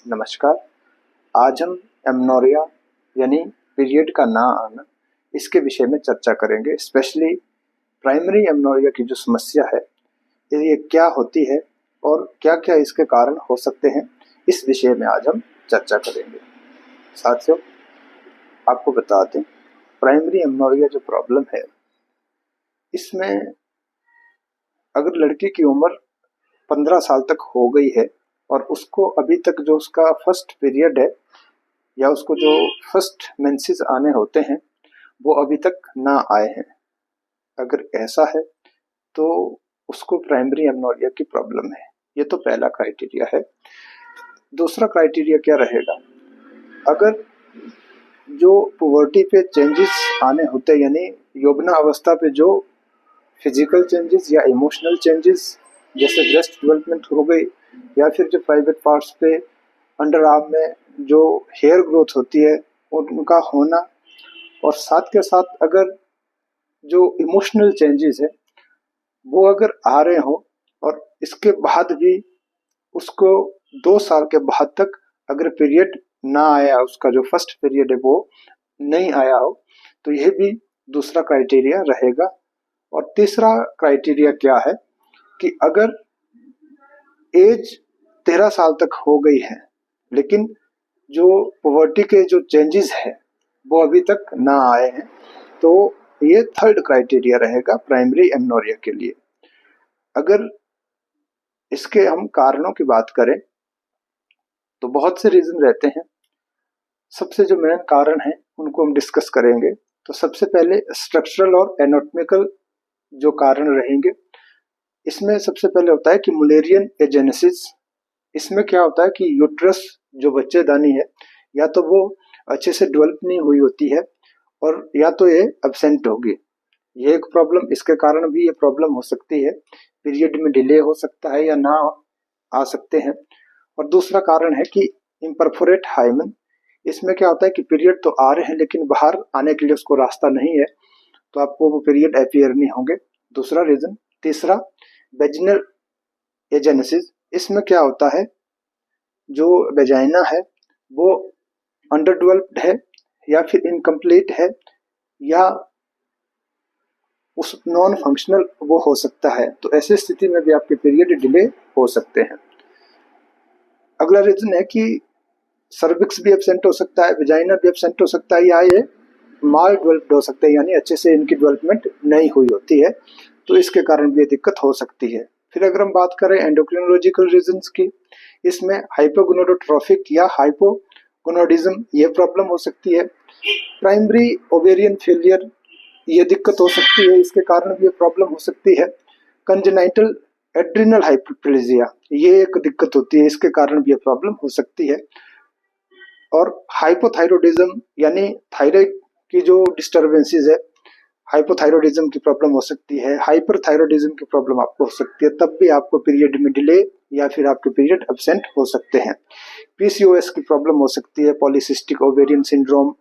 नमस्कार। आज हम एमनोरिया यानी पीरियड का ना आना इसके विषय में चर्चा करेंगे। स्पेशली प्राइमरी एमनोरिया की जो समस्या है ये क्या होती है और क्या क्या इसके कारण हो सकते हैं, इस विषय में आज हम चर्चा करेंगे। साथियों, आपको बता दें, प्राइमरी एमनोरिया जो प्रॉब्लम है इसमें अगर लड़की की उम्र 15 साल तक हो गई है और उसको अभी तक जो उसका फर्स्ट पीरियड है या उसको जो फर्स्ट मेंसेस आने होते हैं वो अभी तक ना आए हैं, अगर ऐसा है तो उसको प्राइमरी एमनोरिया की प्रॉब्लम है। ये तो पहला क्राइटेरिया है। दूसरा क्राइटेरिया क्या रहेगा, अगर जो पुबर्टी पे चेंजेस आने होते यानी यौवना अवस्था पे जो फिजिकल चेंजेस या इमोशनल चेंजेस जैसे ब्रेस्ट डेवलपमेंट हो गई या फिर जो प्राइवेट पार्ट्स पे अंडर आर्म में जो हेयर ग्रोथ होती है उनका होना, और साथ के साथ अगर जो इमोशनल चेंजेस है वो अगर आ रहे हो और इसके बाद भी उसको 2 साल के बाद तक अगर पीरियड ना आया, उसका जो फर्स्ट पीरियड है वो नहीं आया हो, तो यह भी दूसरा क्राइटेरिया रहेगा। और तीसरा क्राइटेरिया क्या है कि अगर एज 13 साल तक हो गई है लेकिन जो पुबर्टी के जो चेंजेस है वो अभी तक ना आए हैं, तो ये थर्ड क्राइटेरिया रहेगा प्राइमरी एमनोरिया के लिए। अगर इसके हम कारणों की बात करें तो बहुत से रीजन रहते हैं। सबसे जो मेन कारण है उनको हम डिस्कस करेंगे। तो सबसे पहले स्ट्रक्चरल और एनाटॉमिकल जो कारण रहेंगे, इसमें सबसे पहले होता है कि मुलेरियन एजेनेसिस। इसमें क्या होता है कि यूट्रस जो बच्चेदानी है या तो वो अच्छे से डेवलप नहीं हुई होती है और या तो ये एब्सेंट होगी। ये एक प्रॉब्लम, इसके कारण भी ये प्रॉब्लम हो सकती है, पीरियड में डिले हो सकता है या ना आ सकते हैं। और दूसरा कारण है कि इम्परफोरेट हाइमन। इसमें क्या होता है कि पीरियड तो आ रहे हैं लेकिन बाहर आने के लिए उसको रास्ता नहीं है, तो आपको वो पीरियड अपीयर नहीं होंगे। दूसरा रीजन। तीसरा, वेजिनल एजेनेसिस। इसमें क्या होता है, जो वेजाइना है वो अंडर डेवलप्ड है या फिर इनकम्प्लीट है या उस नॉन फंक्शनल वो हो सकता है, तो ऐसी स्थिति में भी आपके पीरियड डिले हो सकते हैं। अगला रीजन है कि सर्विक्स भी एब्सेंट हो सकता है, वेजाइना भी एब्सेंट हो सकता है या ये माल डेवलप्ड हो सकते हैं यानी अच्छे से इनकी डेवलपमेंट नहीं हुई होती है, तो इसके कारण भी दिक्कत हो सकती है। फिर अगर हम बात करें एंडोक्रिनोलॉजिकल रीजंस की, इसमें हाइपोगोनाडोट्रोफिक या हाइपोगोनाडिज्म ये प्रॉब्लम हो सकती है। प्राइमरी ओवेरियन फेलियर ये दिक्कत हो सकती है, इसके कारण भी ये प्रॉब्लम हो सकती है। कंजेनाइटल एड्रिनल हाइपरप्लेजिया ये एक दिक्कत होती है, इसके कारण भी ये प्रॉब्लम हो सकती है। और हाइपोथायरॉयडिज्म यानी थायराइड की जो डिस्टर्बेंसेस है, हाइपोथायरॉयडिज्म की प्रॉब्लम हो सकती है। हाइपरथायरॉयडिज्म की प्रॉब्लम आपको हो सकती है, तब भी आपको पीरियड में डिले या फिर आपके पीरियड एब्सेंट हो सकते हैं। पीसीओएस की प्रॉब्लम हो सकती है, पॉलीसिस्टिक ओवेरियन सिंड्रोम,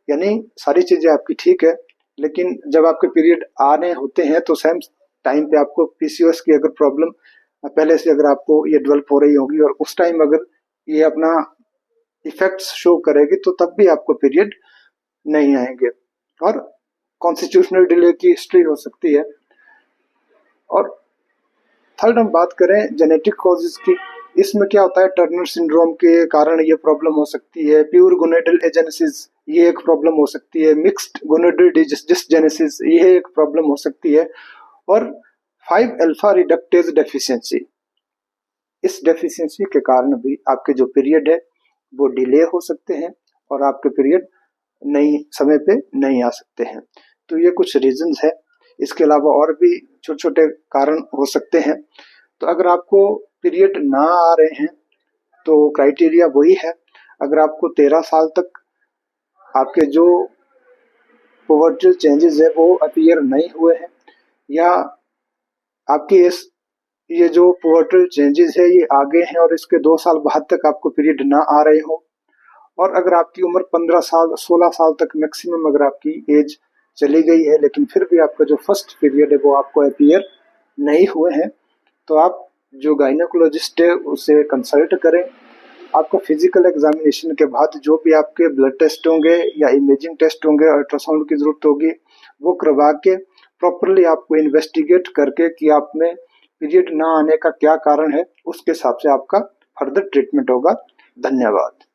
यानी सारी चीजें आपकी ठीक है लेकिन जब आपके पीरियड आने होते हैं तो सेम टाइम पे आपको पीसीओएस की अगर प्रॉब्लम पहले से अगर आपको ये डेवलप हो रही होगी और उस टाइम अगर ये अपना इफेक्ट्स शो करेगी तो तब भी आपको पीरियड नहीं आएंगे। और कॉन्स्टिट्यूशनल डिले की हिस्ट्री हो सकती है। और थर्ड हम बात करें जेनेटिक कॉजेज की, इसमें क्या होता है, टर्नर सिंड्रोम के कारण ये प्रॉब्लम हो सकती है। प्योर गोनेडल एजेनेसिस ये एक प्रॉब्लम हो सकती है। मिक्स्ड गोनेडल डिसजेनेसिस ये एक प्रॉब्लम हो सकती है। और 5 अल्फा रिडक्टेज डेफिशिएंसी, इस डेफिशिएंसी के कारण भी आपके जो पीरियड है वो डिले हो सकते हैं और आपके पीरियड नई समय पे नहीं आ सकते हैं। तो ये कुछ रीजंस है। इसके अलावा और भी छोटे छोटे कारण हो सकते हैं। तो अगर आपको पीरियड ना आ रहे हैं तो क्राइटेरिया वही है, अगर आपको 13 साल तक आपके जो पुबर्टल चेंजेस है वो अपीयर नहीं हुए हैं या आपके ये जो पुबर्टल चेंजेस है ये आगे हैं और इसके 2 साल बाद तक आपको पीरियड ना आ रहे हो, और अगर आपकी उम्र 15 साल 16 साल तक मैक्सिमम अगर आपकी एज चली गई है लेकिन फिर भी आपका जो फर्स्ट पीरियड है वो आपको अपीयर नहीं हुए हैं, तो आप जो गायनेकोलॉजिस्ट है उससे कंसल्ट करें आपको फिजिकल एग्जामिनेशन के बाद जो भी आपके ब्लड टेस्ट होंगे या इमेजिंग टेस्ट होंगे, अल्ट्रासाउंड की जरूरत होगी, वो करवा के प्रॉपरली आपको इन्वेस्टिगेट करके कि आप में पीरियड ना आने का क्या कारण है, उसके हिसाब से आपका फर्दर ट्रीटमेंट होगा। धन्यवाद।